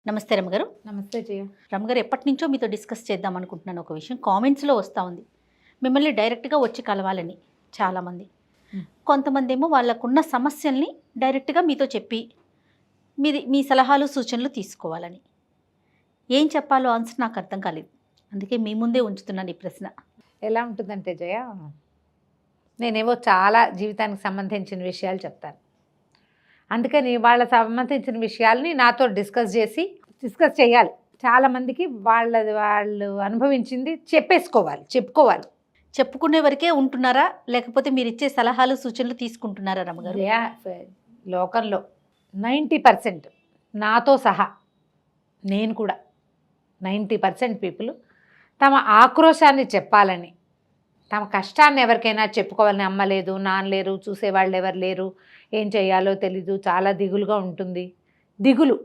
నమస్తే రమగారు. నమస్తే జయ. రమగారు, ఎప్పటి నుంచో మీతో డిస్కస్ చేద్దాం అనుకుంటున్నాను. ఒక విషయం కామెంట్స్లో వస్తూ ఉంది, మిమ్మల్ని డైరెక్ట్గా వచ్చి కలవాలని చాలామంది. కొంతమంది ఏమో వాళ్ళకున్న సమస్యల్ని డైరెక్ట్గా మీతో చెప్పి మీ సలహాలు సూచనలు తీసుకోవాలని. ఏం చెప్పాలో ఆన్సర్ నాకు అర్థం కాలేదు, అందుకే మీ ముందే ఉంచుతున్నాను ఈ ప్రశ్న. ఎలా ఉంటుందంటే జయ, నేనేవో చాలా జీవితానికి సంబంధించిన విషయాలు చెప్తాను. అందుకని వాళ్ళ సంబంధించిన విషయాల్ని నాతో డిస్కస్ చేయాలి. చాలామందికి వాళ్ళు అనుభవించింది చెప్పుకోవాలి. చెప్పుకునే వరకే ఉంటున్నారా, లేకపోతే మీరు ఇచ్చే సలహాలు సూచనలు తీసుకుంటున్నారా రమగారు? లోకంలో 90% నాతో సహా నేను కూడా 90% పీపుల్ తమ ఆక్రోశాన్ని చెప్పాలని, తమ కష్టాన్ని ఎవరికైనా చెప్పుకోవాలని, అమ్మ లేదు, నాన్న లేరు, చూసేవాళ్ళు ఎవరు లేరు, ఏం చేయాలో తెలీదు, చాలా దిగులుగా ఉంటుంది. దిగులు,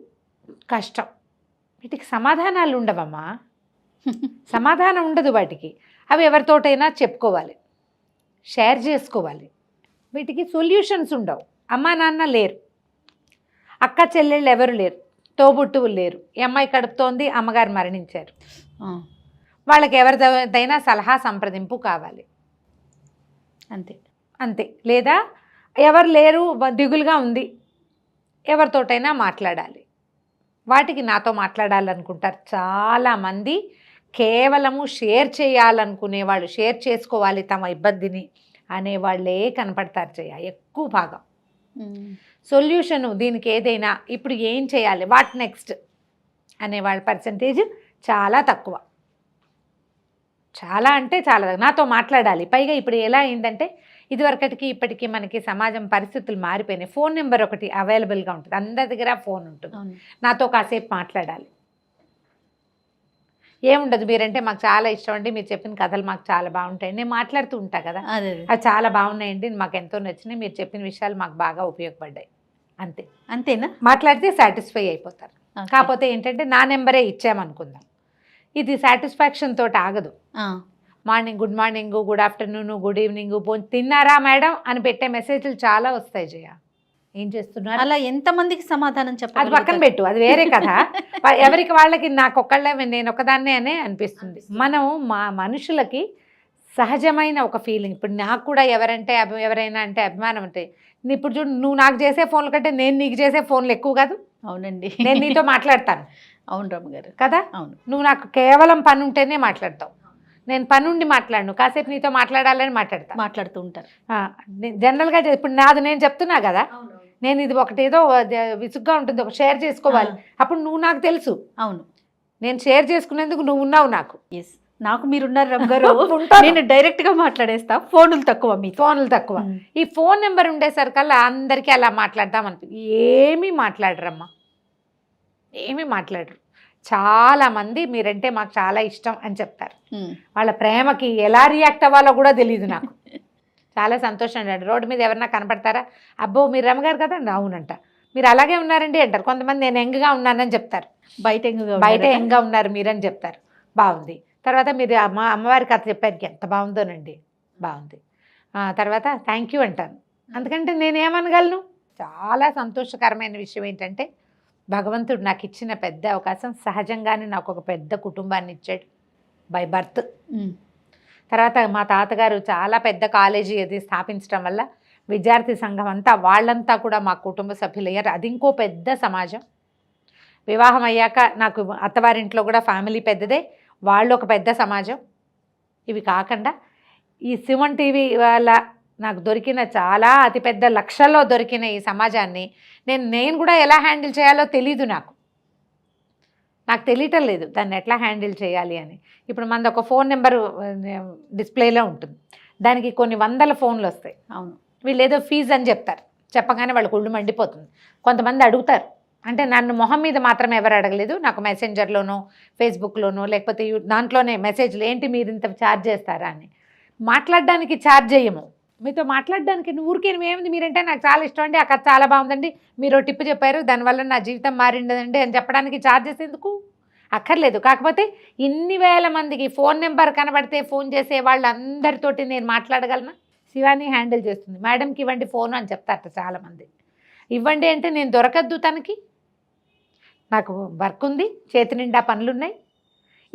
కష్టం, వీటికి సమాధానాలు ఉండవమ్మా. సమాధానం ఉండదు వాటికి. అవి ఎవరితోటైనా చెప్పుకోవాలి, షేర్ చేసుకోవాలి. వీటికి సొల్యూషన్స్ ఉండవు. అమ్మా నాన్న లేరు, అక్క చెల్లెళ్ళు ఎవరు లేరు, తోబుట్టువులు లేరు, ఈ అమ్మాయి కడుపుతోంది, అమ్మగారు మరణించారు, వాళ్ళకి ఎవరిదైనా సలహా సంప్రదింపు కావాలి, అంతే. లేదా ఎవరు లేరు, దిగులుగా ఉంది, ఎవరితోటైనా మాట్లాడాలి. వాటికి నాతో మాట్లాడాలనుకుంటారు చాలామంది. కేవలము షేర్ చేయాలనుకునేవాళ్ళు, షేర్ చేసుకోవాలి తమ ఇబ్బందిని అనేవాళ్ళే కనపడతారు ఎక్కువ భాగం. సొల్యూషను దీనికి ఏదైనా, ఇప్పుడు ఏం చేయాలి, వాట్ నెక్స్ట్ అనేవాళ్ళ పర్సంటేజ్ చాలా తక్కువ. చాలా అంటే చాలా నాతో మాట్లాడాలి. పైగా ఇప్పుడు ఎలా అయిందంటే, ఇదివరకటికి ఇప్పటికీ మనకి సమాజం పరిస్థితులు మారిపోయినాయి. ఫోన్ నెంబర్ ఒకటి అవైలబుల్గా ఉంటుంది, అందరి దగ్గర ఫోన్ ఉంటుంది. నాతో కాసేపు మాట్లాడాలి. ఏముండదు, మీరంటే మాకు చాలా ఇష్టం అండి, మీరు చెప్పిన కథలు మాకు చాలా బాగుంటాయండి, నేను మాట్లాడుతూ ఉంటా కదా, అది చాలా బాగున్నాయండి, మాకు ఎంతో నచ్చినాయి, మీరు చెప్పిన విషయాలు మాకు బాగా ఉపయోగపడ్డాయి, అంతేనా? మాట్లాడితే సాటిస్ఫై అయిపోతారు. కాకపోతే ఏంటంటే నా నెంబరే ఇచ్చామనుకుందాం, ఇది సాటిస్ఫాక్షన్ తోటి ఆగదు. Morning good morning, good afternoon, good evening, తిన్నారా మేడం అని పెట్టే మెసేజ్లు చాలా వస్తాయి జయ. ఏం చేస్తున్నారు, అలా ఎంతమందికి సమాధానం చెప్పాలి? అది పక్కన పెట్టు, అది వేరే కథ. ఎవరికి వాళ్ళకి, నాకు ఒక్కళ్ళే, నేను ఒకదాన్నే అనే అనిపిస్తుంది. మనం మనుషులకి సహజమైన ఒక ఫీలింగ్. ఇప్పుడు నాకు కూడా ఎవరైనా అంటే అభిమానం అంటే, ఇప్పుడు చూడు, నువ్వు నాకు చేసే ఫోన్ల కంటే నేను నీకు చేసే ఫోన్లు ఎక్కువ కాదు? అవునండి, నేను నీతో మాట్లాడతాను. అవును రమ్మగారు కదా. అవును, నువ్వు నాకు కేవలం పని ఉంటేనే మాట్లాడతావు, నేను పని ఉండి మాట్లాడను, కాసేపు నీతో మాట్లాడాలని మాట్లాడుతూ ఉంటారు. జనరల్గా ఇప్పుడు నాది నేను చెప్తున్నా కదా, నేను ఇది ఒకటి ఏదో విసుగ్గా ఉంటుంది, ఒక షేర్ చేసుకోవాలి. అప్పుడు నువ్వు నాకు తెలుసు. అవును, నేను షేర్ చేసుకునేందుకు నువ్వు ఉన్నావు నాకు. నాకు మీరున్నారు రమ్మగారు. నేను డైరెక్ట్గా మాట్లాడేస్తా, ఫోన్లు తక్కువ. ఈ ఫోన్ నెంబర్ ఉండేసరికల్లా అందరికీ అలా మాట్లాడదాం అనిపి, ఏమీ మాట్లాడరమ్మా, ఏమీ మాట్లాడరు. చాలామంది మీరంటే మాకు చాలా ఇష్టం అని చెప్తారు. వాళ్ళ ప్రేమకి ఎలా రియాక్ట్ అవ్వాలో కూడా తెలియదు నాకు. చాలా సంతోషం అండి. రోడ్డు మీద ఎవరన్నా కనపడతారా, అబ్బో మీరు రమ్మగారు కదా, అవునంట, మీరు అలాగే ఉన్నారండి అంటారు. కొంతమంది నేను యంగ్గా ఉన్నానని చెప్తారు, బయట యంగ్గా ఉన్నారు మీరని చెప్తారు, బాగుంది. తర్వాత మీరు అమ్మవారి కథ చెప్పారు, ఎంత బాగుందోనండి, బాగుంది. తర్వాత థ్యాంక్ యూ అంటాను. అందుకంటే నేనేమనగలను. చాలా సంతోషకరమైన విషయం ఏంటంటే, భగవంతుడు నాకు ఇచ్చిన పెద్ద అవకాశం, సహజంగానే నాకు ఒక పెద్ద కుటుంబాన్ని ఇచ్చాడు బై బర్త్. తర్వాత మా తాతగారు చాలా పెద్ద కాలేజీ అది స్థాపించడం వల్ల విద్యార్థి సంఘం అంతా, వాళ్ళంతా కూడా మా కుటుంబ సభ్యులయ్యారు. అది ఇంకో పెద్ద సమాజం. వివాహం అయ్యాక నాకు అత్తవారింట్లో కూడా ఫ్యామిలీ పెద్దదే, వాళ్ళు ఒక పెద్ద సమాజం. ఇవి కాకుండా ఈ సుమన్ టీవీ వల్ల నాకు దొరికిన చాలా అతిపెద్ద లక్షల్లో దొరికిన ఈ సమాజాన్ని నేను కూడా ఎలా హ్యాండిల్ చేయాలో తెలీదు. నాకు తెలియటం లేదు దాన్ని ఎట్లా హ్యాండిల్ చేయాలి అని. ఇప్పుడు మనది ఒక ఫోన్ నెంబరు డిస్ప్లేలో ఉంటుంది, దానికి కొన్ని వందల ఫోన్లు వస్తాయి. అవును, వీళ్ళు ఏదో ఫీజు అని చెప్తారు, చెప్పగానే వాళ్ళకి ఒళ్ళు మండిపోతుంది. కొంతమంది అడుగుతారు, అంటే నన్ను మొహం మీద మాత్రమే ఎవరు అడగలేదు, నాకు మెసెంజర్లోనో ఫేస్బుక్లోనో లేకపోతే దాంట్లోనే మెసేజ్లు, ఏంటి మీరు ఇంత ఛార్జ్ చేస్తారా అని. మాట్లాడడానికి ఛార్జ్ చేయము, మీతో మాట్లాడడానికి ఊరికే ఏమింది, మీరంటే నాకు చాలా ఇష్టం అండి, అక్కడ చాలా బాగుందండి, మీరు టిప్పు చెప్పారు, దానివల్ల నా జీవితం మారిండదండి అని చెప్పడానికి ఛార్జెస్ ఎందుకు? అక్కర్లేదు. కాకపోతే ఇన్ని వేల మందికి ఫోన్ నెంబర్ కనబడితే ఫోన్ చేసే వాళ్ళందరితోటి నేను మాట్లాడగలనా? శివాని హ్యాండిల్ చేస్తుంది, మేడంకి ఇవ్వండి ఫోన్ అని చెప్తారట చాలామంది. ఇవ్వండి అంటే నేను దొరకద్దు తనకి. నాకు వర్క్ ఉంది, చేతి నిండా పనులున్నాయి.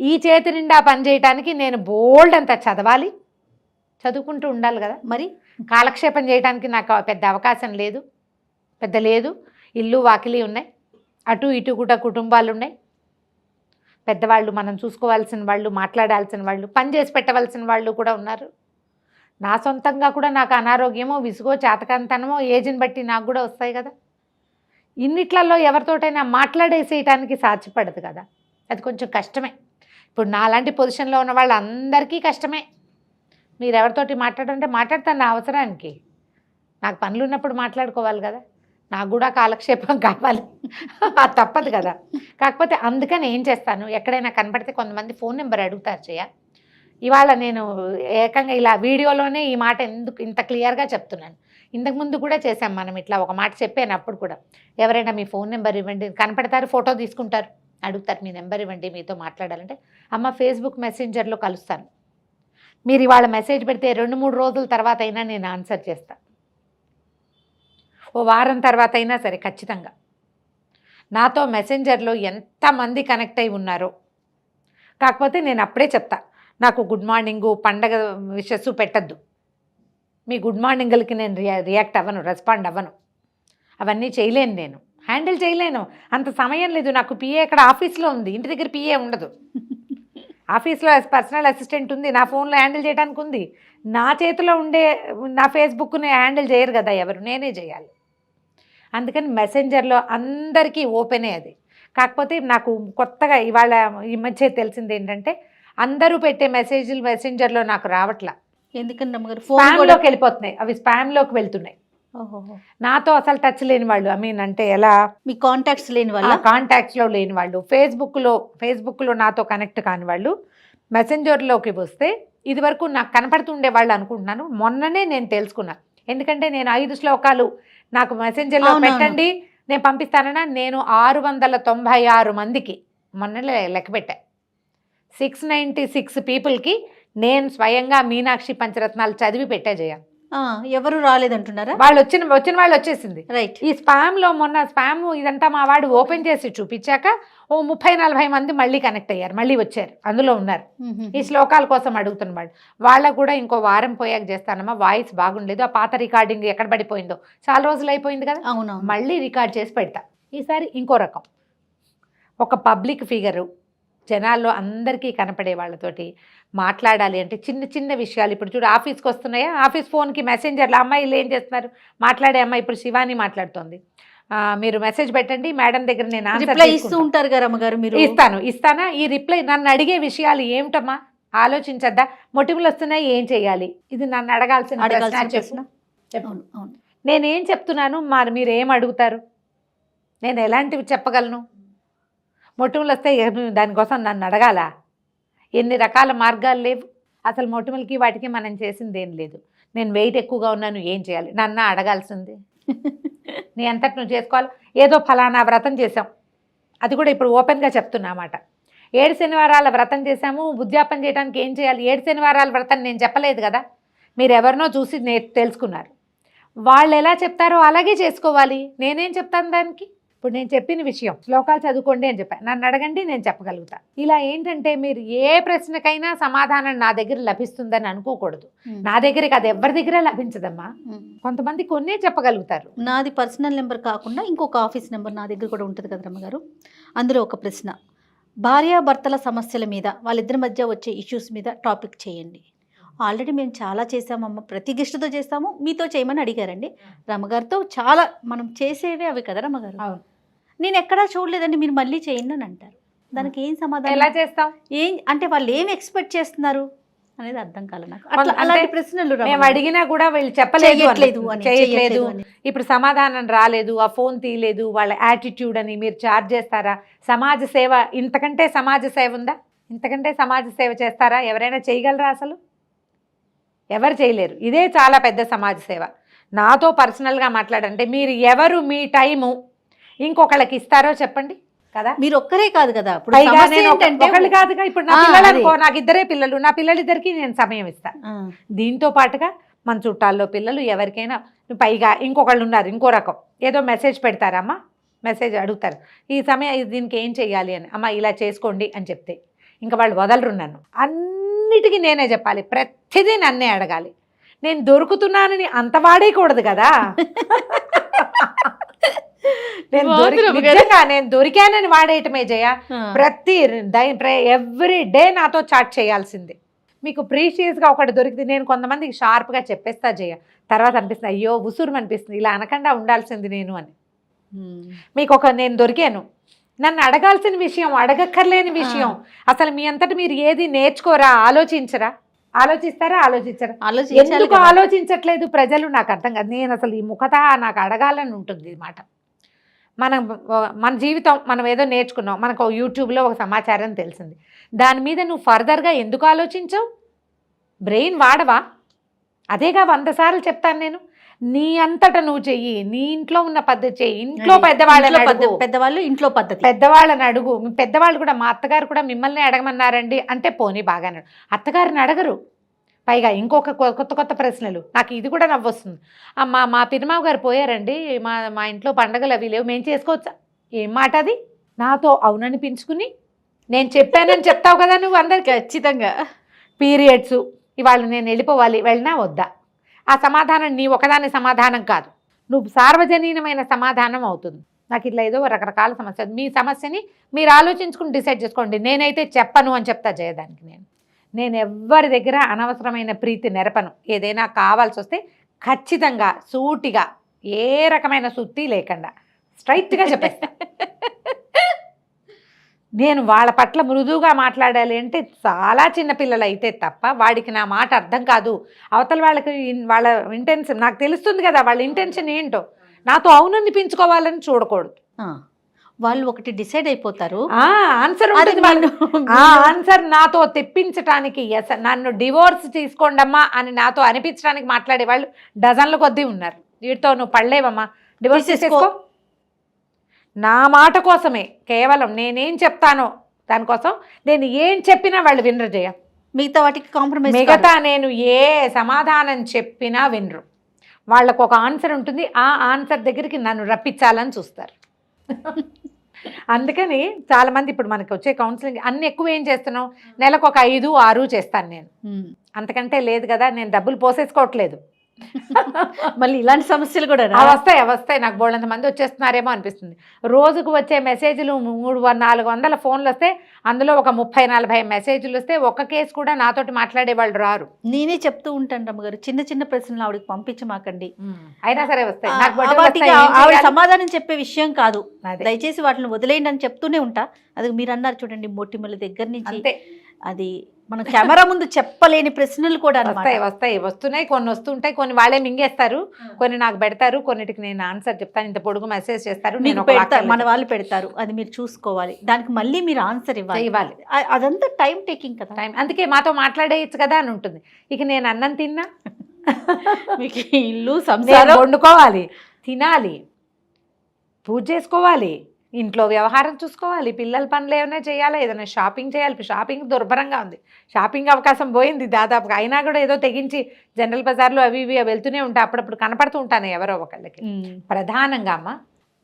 ఈ చేతి నిండా పని చేయడానికి నేను బోల్డ్ అంత చదవాలి, చదువుకుంటూ ఉండాలి కదా. మరి కాలక్షేపం చేయడానికి నాకు పెద్ద అవకాశం లేదు, లేదు. ఇల్లు వాకిలి ఉన్నాయి, అటు ఇటు కూడా కుటుంబాలు ఉన్నాయి, పెద్దవాళ్ళు, మనం చూసుకోవాల్సిన వాళ్ళు, మాట్లాడాల్సిన వాళ్ళు, పని చేసి పెట్టవలసిన వాళ్ళు కూడా ఉన్నారు. నా సొంతంగా కూడా నాకు అనారోగ్యమో, విసుగో, చేతకంతనమో ఏజ్ని బట్టి నాకు కూడా వస్తాయి కదా. ఇన్నిట్లలో ఎవరితోటైనా మాట్లాడేసేయటానికి సాధ్యపడదు కదా, అది కొంచెం కష్టమే. ఇప్పుడు నాలాంటి పొజిషన్లో ఉన్న వాళ్ళందరికీ కష్టమే. మీరు ఎవరితోటి మాట్లాడంటే మాట్లాడతాను నా అవసరానికి, నాకు పనులు ఉన్నప్పుడు మాట్లాడుకోవాలి కదా, నాకు కూడా కాలక్షేపం కావాలి, అది తప్పదు కదా. కాకపోతే అందుకని ఏం చేస్తాను, ఎక్కడైనా కనపడితే కొంతమంది ఫోన్ నెంబర్ అడుగుతారు చేయ. ఇవాళ నేను ఏకంగా ఇలా వీడియోలోనే ఈ మాట ఎందుకు ఇంత క్లియర్గా చెప్తున్నాను. ఇంతకుముందు కూడా చేశాం మనం ఇట్లా ఒక మాట చెప్పాను అప్పుడు కూడా. ఎవరైనా మీ ఫోన్ నెంబర్ ఇవ్వండి, కనపడతారు, ఫోటో తీసుకుంటారు, అడుగుతారు మీ నెంబర్ ఇవ్వండి మీతో మాట్లాడాలంటే. అమ్మ ఫేస్బుక్ మెసెంజర్లో కలుస్తాను, మీరు ఇవాళ మెసేజ్ పెడితే 2-3 రోజుల తర్వాత అయినా నేను ఆన్సర్ చేస్తాను, ఓ వారం తర్వాత అయినా సరే ఖచ్చితంగా. నాతో మెసెంజర్లో ఎంతమంది కనెక్ట్ అయి ఉన్నారో. కాకపోతే నేను అప్పుడే చెప్తా, నాకు గుడ్ మార్నింగు, పండగ విషెస్ పెట్టద్దు. మీ గుడ్ మార్నింగ్లకి నేను రియాక్ట్ అవ్వను, రెస్పాండ్ అవ్వను, అవన్నీ చేయలేను, నేను హ్యాండిల్ చేయలేను, అంత సమయం లేదు నాకు. పిఏ ఇక్కడ ఆఫీస్లో ఉంది, ఇంటి దగ్గర పిఏ ఉండదు. ఆఫీస్లో పర్సనల్ అసిస్టెంట్ ఉంది, నా ఫోన్లో హ్యాండిల్ చేయడానికి ఉంది. నా చేతిలో ఉండే నా ఫేస్బుక్ని హ్యాండిల్ చేయరు కదా ఎవరు, నేనే చేయాలి. అందుకని మెసెంజర్లో అందరికీ ఓపెనే అది. కాకపోతే నాకు కొత్తగా ఇవాళ ఈ మధ్య తెలిసింది ఏంటంటే, అందరూ పెట్టే మెసేజ్లు మెసెంజర్లో నాకు రావట్లా. ఎందుకని రమ్మగారు, స్పామ్లోకి వెళ్ళిపోతున్నాయి, అవి స్పామ్లోకి వెళ్తున్నాయి. నాతో అసలు టచ్ లేని వాళ్ళు, ఐ మీన్ అంటే ఎలా, మీ కాంటాక్ట్స్ లేని వాళ్ళు, కాంటాక్ట్స్లో లేని వాళ్ళు, ఫేస్బుక్లో నాతో కనెక్ట్ కాని వాళ్ళు మెసెంజర్లోకి వస్తే ఇదివరకు నాకు కనపడుతుండే వాళ్ళు అనుకుంటున్నాను. మొన్ననే నేను తెలుసుకున్నా, ఎందుకంటే నేను 5 శ్లోకాలు నాకు మెసెంజర్లో పెట్టండి నేను పంపిస్తానన్నా, నేను 696 మందికి మొన్ననే లెక్క పెట్టా, 696 పీపుల్కి నేను స్వయంగా మీనాక్షి పంచరత్నాలు చదివి పెట్టా జయ. ఎవరు రాలేదంటున్నారా? వాళ్ళు వచ్చిన వాళ్ళు వచ్చేసింది. రైట్. ఈ స్పామ్లో మొన్న స్పామ్ ఇదంతా మా వాడు ఓపెన్ చేసి చూపించాక ఓ 30-40 మంది మళ్ళీ కనెక్ట్ అయ్యారు, మళ్ళీ వచ్చారు, అందులో ఉన్నారు. ఈ శ్లోకాల కోసం అడుగుతున్న వాళ్ళు. వాళ్ళకు కూడా ఇంకో వారం పోయాక చేస్తానమ్మా, వాయిస్ బాగుండలేదు, ఆ పాత రికార్డింగ్ ఎక్కడ పడిపోయిందో, చాలా రోజులు అయిపోయింది కదా, అవును, మళ్ళీ రికార్డ్ చేసి పెడతా. ఈసారి ఇంకో రకం, ఒక పబ్లిక్ ఫిగరు, జనాల్లో అందరికీ కనపడే వాళ్ళతోటి మాట్లాడాలి అంటే చిన్న చిన్న విషయాలు. ఇప్పుడు చూడు, ఆఫీస్కి వస్తున్నాయా, ఆఫీస్ ఫోన్కి మెసెంజర్లు, అమ్మాయిలు ఏం చేస్తున్నారు, మాట్లాడే అమ్మాయి ఇప్పుడు శివాని మాట్లాడుతోంది, మీరు మెసేజ్ పెట్టండి మేడం దగ్గర నేను ఆన్సర్ ఇస్తూ ఉంటారు కదా అమ్మగారు, మీరు ఇస్తానా ఈ రిప్లై. నన్ను అడిగే విషయాలు ఏమిటమ్మా, ఆలోచించద్దా, మొటిములు వస్తున్నాయి ఏం చేయాలి, ఇది నన్ను అడగాల్సిన ప్రశ్న. నేనేం చెప్తున్నాను, మరి మీరు ఏం అడుగుతారు, నేను ఎలాంటివి చెప్పగలను? మొటిములు వస్తే దానికోసం నన్ను అడగాలా? ఎన్ని రకాల మార్గాలు లేవు అసలు. మొటిములకి వాటికి మనం చేసింది ఏం లేదు. నేను వెయిట్ ఎక్కువగా ఉన్నాను, ఏం చేయాలి, నన్ను అడగాల్సింది. నీ అంతటి నువ్వు చేసుకోవాలి. ఏదో ఫలానా వ్రతం చేసాం, అది కూడా ఇప్పుడు ఓపెన్గా చెప్తున్నమాట. 7 శనివారాల వ్రతం చేశాము, ఉద్యాపన చేయడానికి ఏం చేయాలి, 7 శనివారాల వ్రతం నేను చెప్పలేదు కదా, మీరు ఎవరినో చూసి తెలుసుకున్నారు. వాళ్ళు ఎలా చెప్తారో అలాగే చేసుకోవాలి, నేనేం చెప్తాను దానికి. ఇప్పుడు నేను చెప్పిన విషయం శ్లోకాలు చదువుకోండి అని చెప్పాను, నన్ను అడగండి నేను చెప్పగలుగుతా. ఇలా ఏంటంటే మీరు ఏ ప్రశ్నకైనా సమాధానం నా దగ్గర లభిస్తుందని అనుకోకూడదు. నా దగ్గరికి అది ఎవరి దగ్గర లభించదమ్మా. కొంతమంది కొన్నే చెప్పగలుగుతారు. నాది పర్సనల్ నెంబర్ కాకుండా ఇంకొక ఆఫీస్ నెంబర్ నా దగ్గర కూడా ఉంటుంది కదా రమ్మగారు. అందులో ఒక ప్రశ్న, భార్యాభర్తల సమస్యల మీద, వాళ్ళిద్దరి మధ్య వచ్చే ఇష్యూస్ మీద టాపిక్ చేయండి. ఆల్రెడీ మేము చాలా చేసామమ్మ, ప్రతి గెస్ట్తో చేస్తాము, మీతో చేయమని అడిగారండి. రమ్మగారితో చాలా మనం చేసేవే అవి కదా రమ్మగారు. నేను ఎక్కడా చూడలేదండి, మీరు మళ్ళీ చేయండి అని అంటారు. దానికి ఏం సమాధానం, ఎలా చేస్తాం, ఏం అంటే వాళ్ళు ఏం ఎక్స్పెక్ట్ చేస్తున్నారు అనేది అర్థం కాలే నాకు. అలాంటి ప్రశ్నలు మేము అడిగినా కూడా వీళ్ళు చెప్పలేదు, చేయట్లేదు, ఇప్పుడు సమాధానం రాలేదు, ఆ ఫోన్ తీయలేదు, వాళ్ళ యాటిట్యూడ్ అని మీరు చార్జ్ చేస్తారా? సమాజ సేవ, ఇంతకంటే సమాజ సేవ ఉందా? ఇంతకంటే సమాజ సేవ చేస్తారా? ఎవరైనా చేయగలరా? అసలు ఎవరు చేయలేరు. ఇదే చాలా పెద్ద సమాజ సేవ. నాతో పర్సనల్గా మాట్లాడంటే మీరు ఎవరు మీ టైము ఇంకొకళ్ళకి ఇస్తారో చెప్పండి కదా. మీరు ఒక్కరే కాదు కదా, ఒకళ్ళు కాదుగా. ఇప్పుడు నా పిల్లలు అనుకో, నాకు 2 పిల్లలు, నా పిల్లలిద్దరికి నేను సమయం ఇస్తాను. దీంతో పాటుగా మన చుట్టాల్లో పిల్లలు ఎవరికైనా, పైగా ఇంకొకళ్ళు ఉన్నారు, ఇంకో రకం ఏదో మెసేజ్ పెడతారమ్మా, మెసేజ్ అడుగుతారు, ఈ సమయం దీనికి ఏం చెయ్యాలి అని. అమ్మ ఇలా చేసుకోండి అని చెప్తే ఇంకా వాళ్ళు వదలరు నన్ను. అన్నిటికీ నేనే చెప్పాలి, ప్రతిదీ నన్నే అడగాలి. నేను దొరుకుతున్నానని అంత వాడేయకూడదు కదా. నేను దొరికానని వాడేయటమే జయ. ప్రతి ఎవ్రీ డే నాతో చాట్ చేయాల్సిందే. మీకు ప్రీషియస్గా ఒకటి దొరికితే నేను కొంతమందికి షార్ప్గా చెప్పేస్తా జయ, తర్వాత అనిపిస్తుంది అయ్యో ఉసురు అనిపిస్తుంది, ఇలా అనకుండా ఉండాల్సింది నేను అని. మీకు నేను దొరికాను, నన్ను అడగాల్సిన విషయం, అడగక్కర్లేని విషయం. అసలు మీ అంతటి మీరు ఏది నేర్చుకోరా, ఆలోచించరా? ఆలోచిస్తారా? ఆలోచించరా? ఎందుకు ఆలోచించట్లేదు ప్రజలు? నాకు అర్థం కాదు. నేను అసలు ఈ ముఖత నాకు అడగాలని ఉంటుంది ఈ మాట. మన జీవితం మనం ఏదో నేర్చుకున్నాం, మనకు యూట్యూబ్లో ఒక సమాచారం తెలిసింది, దాని మీద నువ్వు ఫర్దర్గా ఎందుకు ఆలోచించవు? బ్రెయిన్ వాడవా? అదేగా 100 సార్లు చెప్తాను నేను. నీ అంతటా నువ్వు చెయ్యి, నీ ఇంట్లో ఉన్న పద్ధతి చెయ్యి. ఇంట్లో పెద్దవాళ్ళు ఇంట్లో పద్ధతి, పెద్దవాళ్ళని అడుగు. పెద్దవాళ్ళు కూడా, మా అత్తగారు కూడా మిమ్మల్ని అడగమన్నారండి అంటే పోనీ బాగానే, అత్తగారిని అడగరు. పైగా ఇంకొక కొత్త ప్రశ్నలు. నాకు ఇది కూడా నవ్వొస్తుంది. మా పిరిమావు గారు పోయారండి, మా ఇంట్లో పండగలు అవి లేవు, మేము చేసుకోవచ్చా? ఏం మాట అది? నాతో అవుననిపించుకుని నేను చెప్పానని చెప్తావు కదా నువ్వు అందరికి. ఖచ్చితంగా. పీరియడ్స్ ఇవాళ నేను వెళ్ళిపోవాలి, వెళ్ళినా వద్దా? ఆ సమాధానం నీ ఒకదాని సమాధానం కాదు, నువ్వు సార్వజనీనమైన సమాధానం అవుతుంది. నాకు ఇట్లా ఏదో రకరకాల సమస్య, మీ సమస్యని మీరు ఆలోచించుకుని డిసైడ్ చేసుకోండి. నేనైతే చెప్పను అని చెప్తా జయదానికి. నేను ఎవ్వరి దగ్గర అనవసరమైన ప్రీతి నెరపను. ఏదైనా కావాల్సి వస్తే ఖచ్చితంగా సూటిగా, ఏ రకమైన సుత్తి లేకుండా స్ట్రైట్గా చెప్పేస్తా. నేను వాళ్ళ పట్ల మృదువుగా మాట్లాడాలి అంటే చాలా చిన్నపిల్లలు అయితే తప్ప వాడికి నా మాట అర్థం కాదు. అవతల వాళ్ళ ఇంటెన్షన్ నాకు తెలుస్తుంది కదా, వాళ్ళ ఇంటెన్షన్ ఏంటో. నాతో అవుననిపించుకోవాలని చూడకూడదు. వాళ్ళు ఒకటి డిసైడ్ అయిపోతారు, ఆన్సర్ ఆన్సర్ నాతో తెప్పించడానికి, నన్ను డివోర్స్ తీసుకోండమ్మా అని నాతో అనిపించడానికి మాట్లాడే వాళ్ళు డజన్ల కొద్దీ ఉన్నారు. వీటితో నువ్వు పడలేవమ్మా, డివోర్స్ తీసుకో. నా మాట కోసమే, కేవలం నేనేం చెప్తానో దానికోసం నేను ఏం చెప్పినా వాళ్ళు వినరు జయ. మిగతా వాటికి కాంప్రమైజ్, మిగతా నేను ఏ సమాధానం చెప్పినా వినరు. వాళ్ళకు ఒక ఆన్సర్ ఉంటుంది, ఆ ఆన్సర్ దగ్గరికి నన్ను రప్పించాలని చూస్తారు. అందుకని చాలామంది ఇప్పుడు మనకి వచ్చే కౌన్సిలింగ్ అన్ని ఎక్కువ ఏం చేస్తున్నాం, నెలకు ఒక 5, 6 చేస్తాను నేను. అంతకంటే లేదు కదా, నేను డబ్బులు పోసేసుకోవట్లేదు. మళ్ళీ ఇలాంటి సమస్యలు కూడా వస్తాయి. నాకు బోళ్ళంత మంది వచ్చేస్తున్నారేమో అనిపిస్తుంది. రోజుకు వచ్చే మెసేజ్లు 300-400 ఫోన్లు వస్తే అందులో ఒక 30-40 మెసేజ్లు వస్తే ఒక్క కేసు కూడా నాతోటి మాట్లాడే వాళ్ళు రారు. నేనే చెప్తూ ఉంటాను రమ్మగారు, చిన్న ప్రశ్నలు ఆవిడకి పంపించమాకండి, అయినా సరే వస్తాయి. ఆవిడ సమాధానం చెప్పే విషయం కాదు, దయచేసి వాటిని వదిలేయండి అని చెప్తూనే ఉంటా. అది మీరు అన్నారు చూడండి, మొట్టిమల దగ్గర నుంచి, అది మన కెమెరా ముందు చెప్పలేని ప్రశ్నలు కూడా వస్తున్నాయి. కొన్ని వస్తుంటాయి, కొన్ని వాళ్ళే మింగేస్తారు, కొన్ని నాకు పెడతారు, కొన్నిటికి నేను ఆన్సర్ చెప్తాను. ఇంత పొడుగు మెసేజ్ చేస్తారు, మన వాళ్ళు పెడతారు, అది మీరు చూసుకోవాలి, దానికి మళ్ళీ మీరు ఆన్సర్ ఇవ్వాలి. అదంతా టైం టేకింగ్ కదా. అందుకే మాతో మాట్లాడేయచ్చు కదా అని ఉంటుంది. ఇక నేను అన్నం తిన్నా, మీకు ఇల్లు సంసారం వండుకోవాలి, తినాలి, పూజ చేసుకోవాలి, ఇంట్లో వ్యవహారం చూసుకోవాలి, పిల్లల పనులు ఏమైనా చేయాలా, ఏదైనా షాపింగ్ చేయాలి. షాపింగ్ దుర్భరంగా ఉంది, షాపింగ్ అవకాశం పోయింది దాదాపుగా. అయినా కూడా ఏదో తెగించి జనరల్ బజార్లో అవి ఇవి వెళ్తూనే ఉంటా, అప్పుడప్పుడు కనపడుతూ ఉంటాను ఎవరో ఒకళ్ళకి. ప్రధానంగా అమ్మ,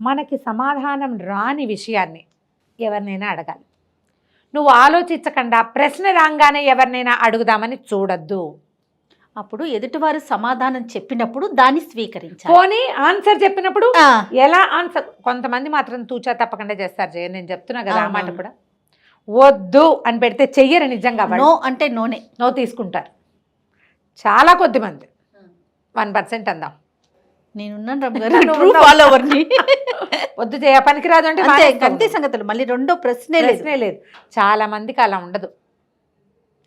మనకి సమాధానం రాని విషయాన్ని ఎవరినైనా అడగాలి. నువ్వు ఆలోచించకుండా ప్రశ్న రాగానే ఎవరినైనా అడుగుదామని చూడద్దు. అప్పుడు ఎదుటివారు సమాధానం చెప్పినప్పుడు దాన్ని స్వీకరించాలి. పోనీ ఆన్సర్ చెప్పినప్పుడు ఎలా ఆన్సర్, కొంతమంది మాత్రం తూచా తప్పకుండా చేస్తారు జయ. నేను చెప్తున్నా కదా, ఆ మాట కూడా వద్దు అని పెడితే చెయ్యరు నిజంగా. నో అంటే నో తీసుకుంటారు చాలా కొద్ది మంది, 1% అందాం. నేనున్నాను రమ్మగారు, ఫాలోవర్ని. వద్దు చేయ, పనికిరాదు అంటే అంతే సంగతులు. మళ్ళీ రెండో ప్రశ్నే లేదు. చాలా మందికి అలా ఉండదు,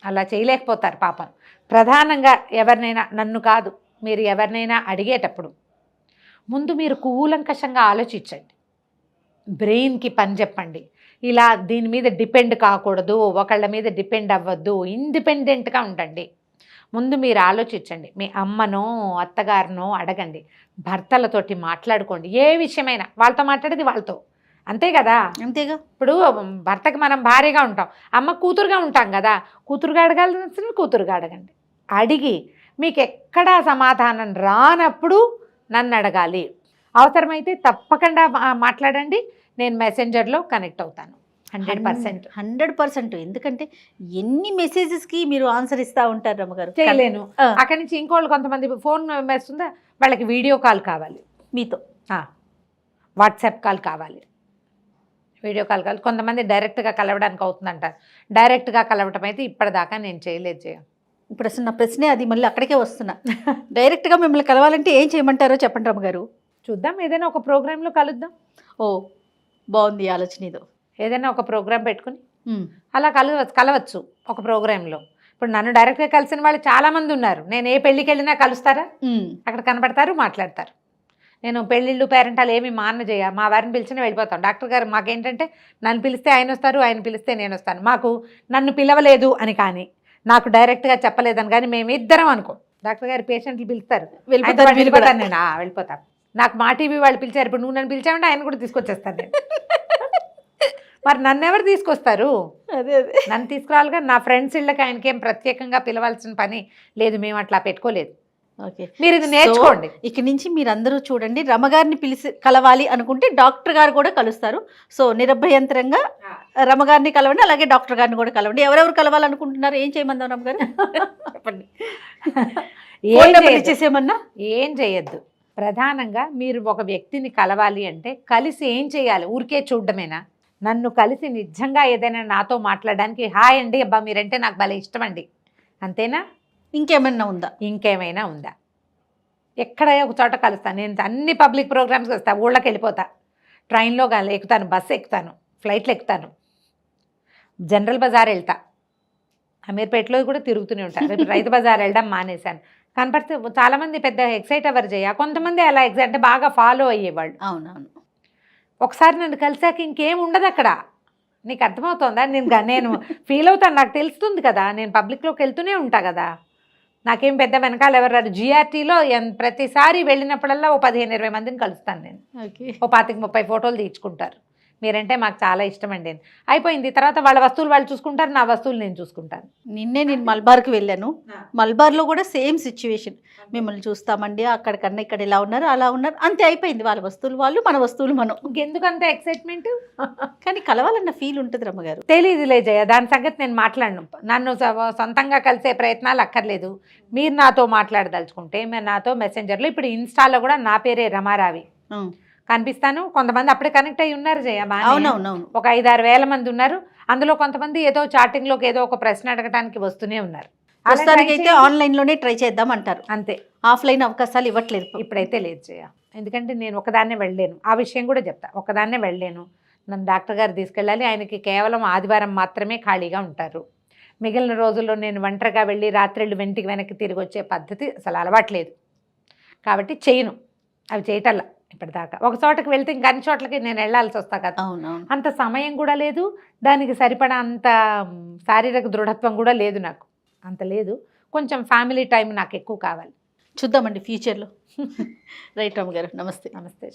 అలా చేయలేకపోతారు పాపం. ప్రధానంగా ఎవరినైనా, నన్ను కాదు, మీరు ఎవరినైనా అడిగేటప్పుడు ముందు మీరు కూలంకషంగా ఆలోచించండి, బ్రెయిన్కి పని చెప్పండి. ఇలా దీని మీద డిపెండ్ కాకూడదు, ఒకళ్ళ మీద డిపెండ్ అవ్వద్దు, ఇండిపెండెంట్గా ఉండండి. ముందు మీరు ఆలోచించండి. మీ అమ్మనో అత్తగారినో అడగండి, భర్తలతోటి మాట్లాడుకోండి. ఏ విషయమైనా వాళ్ళతో మాట్లాడేది వాళ్ళతో, అంతే కదా. అంతేగా. ఇప్పుడు భర్తకి మనం భార్యగా ఉంటాం, అమ్మ కూతురుగా ఉంటాం కదా, కూతురుగా అడగాల్సిన కూతురుగా అడగండి. అడిగి మీకు ఎక్కడా సమాధానం రానప్పుడు నన్ను అడగాలి. అవసరమైతే తప్పకుండా మాట్లాడండి. నేను మెసెంజర్లో కనెక్ట్ అవుతాను 100%. 100%. ఎందుకంటే ఎన్ని మెసేజెస్కి మీరు ఆన్సర్ ఇస్తూ ఉంటారు రమ్మగారు. చేయలేను. అక్కడి నుంచి ఇంకోళ్ళు కొంతమంది ఫోన్ వస్తుందా, వాళ్ళకి వీడియో కాల్ కావాలి మీతో, వాట్సాప్ కాల్ కావాలి, వీడియో కాల్ కావాలి. కొంతమంది డైరెక్ట్గా కలవడానికి అవుతుందంటారు. డైరెక్ట్గా కలవటం అయితే ఇప్పటిదాకా నేను చేయలేదు. ఇప్పుడు అసలు నా ప్రశ్నే అది, మళ్ళీ అక్కడికే వస్తున్నా. డైరెక్ట్గా మిమ్మల్ని కలవాలంటే ఏం చేయమంటారో చెప్పండి రమ్మగారు. చూద్దాం, ఏదైనా ఒక ప్రోగ్రాంలో కలుద్దాం. ఓ బాగుంది ఆలోచన ఇదో. ఏదైనా ఒక ప్రోగ్రాం పెట్టుకుని అలా కలవచ్చు ఒక ప్రోగ్రాంలో. ఇప్పుడు నన్ను డైరెక్ట్గా కలిసిన వాళ్ళు చాలామంది ఉన్నారు. నేను ఏ పెళ్ళికి వెళ్ళినా కలుస్తారా, అక్కడ కనపడతారు, మాట్లాడతారు. నేను పెళ్ళిళ్ళు పేరెంటాలు ఏమి మా వారిని పిలిచినా వెళ్ళిపోతాను. డాక్టర్ గారు మాకేంటంటే నన్ను పిలిస్తే ఆయన వస్తారు, ఆయన పిలిస్తే నేను వస్తాను. మాకు నన్ను పిలవలేదు అని కానీ, నాకు డైరెక్ట్గా చెప్పలేదని కానీ మేమిద్దరం అనుకో, డాక్టర్ గారు పేషెంట్లు పిలుస్తారు, వెళ్ళిపోతాను నేను, వెళ్ళిపోతాను. నాకు మా టీవీ వాళ్ళు పిలిచారు, ఇప్పుడు నువ్వు నన్ను పిలిచావంటే ఆయన కూడా తీసుకొచ్చేస్తాను నేను. మరి నన్ను ఎవరు తీసుకొస్తారు? అదే నన్ను తీసుకురావాలిగా. నా ఫ్రెండ్స్ ఇళ్ళకి ఆయనకేం ప్రత్యేకంగా పిలవాల్సిన పని లేదు, మేము అట్లా పెట్టుకోలేదు. ఓకే, మీరు ఇది నేర్చుకోండి. ఇక నుంచి మీరందరూ చూడండి, రమగారిని కలవాలి అనుకుంటే డాక్టర్ గారు కూడా కలుస్తారు. సో నిరభ్యంతరంగా రమగారిని కలవండి, అలాగే డాక్టర్ గారిని కూడా కలవండి. ఎవరెవరు కలవాలనుకుంటున్నారు, ఏం చేయమందాం రమగారు? చెప్పండి. ఇచ్చేసేమన్నా ఏం చేయొద్దు. ప్రధానంగా మీరు ఒక వ్యక్తిని కలవాలి అంటే కలిసి ఏం చేయాలి? ఊరికే చూడడమేనా? నన్ను కలిసి నిజంగా ఏదైనా నాతో మాట్లాడడానికి, హాయ్ అండి, అబ్బా మీరంటే నాకు భలే ఇష్టం అండి, అంతేనా? ఇంకేమైనా ఉందా? ఎక్కడ ఒక చోట కలుస్తాను నేను. అన్ని పబ్లిక్ ప్రోగ్రామ్స్కి వస్తాను, ఊళ్ళకి వెళ్ళిపోతా, ట్రైన్లో ఎక్కుతాను, బస్సు ఎక్కుతాను, ఫ్లైట్లు ఎక్కుతాను, జనరల్ బజార్ వెళ్తా, అమీర్పేటలో కూడా తిరుగుతూనే ఉంటాను. రేపు రైతు బజార్ వెళ్ళడం మానేశాను. కనపడితే చాలామంది పెద్ద ఎక్సైట్ అవ్వరు చేయ, కొంతమంది అలా ఎక్సైట్ అంటే బాగా ఫాలో అయ్యేవాళ్ళు. అవునవును. ఒకసారి నన్ను కలిసాక ఇంకేం ఉండదు అక్కడ. నీకు అర్థమవుతుందా? నేను ఫీల్ అవుతాను, నాకు తెలుస్తుంది కదా, నేను పబ్లిక్లోకి వెళ్తూనే ఉంటా కదా. నాకేం పెద్ద వెనకాల ఎవరు రారు. జిఆర్టీలో ప్రతిసారి వెళ్ళినప్పుడల్లా ఓ 15-20 మందిని కలుస్తాను నేను. ఓ 25-30 ఫోటోలు తీర్చుకుంటారు. మీరంటే మాకు చాలా ఇష్టం అండి. అయిపోయింది. తర్వాత వాళ్ళ వస్తువులు వాళ్ళు చూసుకుంటారు, నా వస్తువులు నేను చూసుకుంటాను. నేను మల్బార్కి వెళ్ళాను. మల్బార్లో కూడా సేమ్ సిచ్యువేషన్. మిమ్మల్ని చూస్తామండి, అక్కడికన్నా ఇక్కడ ఇలా ఉన్నారు, అలా ఉన్నారు, అంతే, అయిపోయింది. వాళ్ళ వస్తువులు వాళ్ళు, మన వస్తువులు మనం. ఇంకెందుకంత ఎక్సైట్మెంట్? కానీ కలవాలన్న ఫీల్ ఉంటుంది రమ్మగారు. తెలియదులే జయ, దాని సంగతి నేను మాట్లాడను. నన్ను సొంతంగా కలిసే ప్రయత్నాలు అక్కర్లేదు. మీరు నాతో మాట్లాడదలుచుకుంటే మీరు నాతో మెసెంజర్లో, ఇప్పుడు ఇన్స్టాలో కూడా నా పేరే రమారావి కనిపిస్తాను. కొంతమంది అప్పుడే కనెక్ట్ అయ్యి ఉన్నారు జయ, అవునవును, ఒక 5-6 వేల మంది ఉన్నారు. అందులో కొంతమంది ఏదో చాటింగ్లోకి ఏదో ఒక ప్రశ్న అడగడానికి వస్తూనే ఉన్నారు. ప్రస్తుతానికైతే ఆన్లైన్లోనే ట్రై చేద్దాం అంటారు, అంతే. ఆఫ్లైన్ అవకాశాలు ఇవ్వట్లేదు ఇప్పుడైతే లేదు జయ. ఎందుకంటే నేను ఒకదాన్నే వెళ్ళలేను, ఆ విషయం కూడా చెప్తా. ఒకదాన్నే వెళ్ళలేను, నన్ను డాక్టర్ గారు తీసుకెళ్ళాలి. ఆయనకి కేవలం ఆదివారం మాత్రమే ఖాళీగా ఉంటారు. మిగిలిన రోజుల్లో నేను ఒంటరిగా వెళ్ళి రాత్రిళ్ళు వెనక్కి తిరిగి వచ్చే పద్ధతి అసలు అలవాట్లేదు. కాబట్టి చేయను, అవి చేయటల్లా ఇప్పటిదాకా. ఒక చోటకి వెళ్తే ఇంక అన్ని చోట్లకి నేను వెళ్ళాల్సి వస్తా కదా, అంత సమయం కూడా లేదు, దానికి సరిపడా అంత శారీరక దృఢత్వం కూడా లేదు నాకు, అంత లేదు. కొంచెం ఫ్యామిలీ టైం నాకు ఎక్కువ కావాలి. చూద్దామండి ఫ్యూచర్లో. రైట్ రమ్మ గారు, నమస్తే. నమస్తే.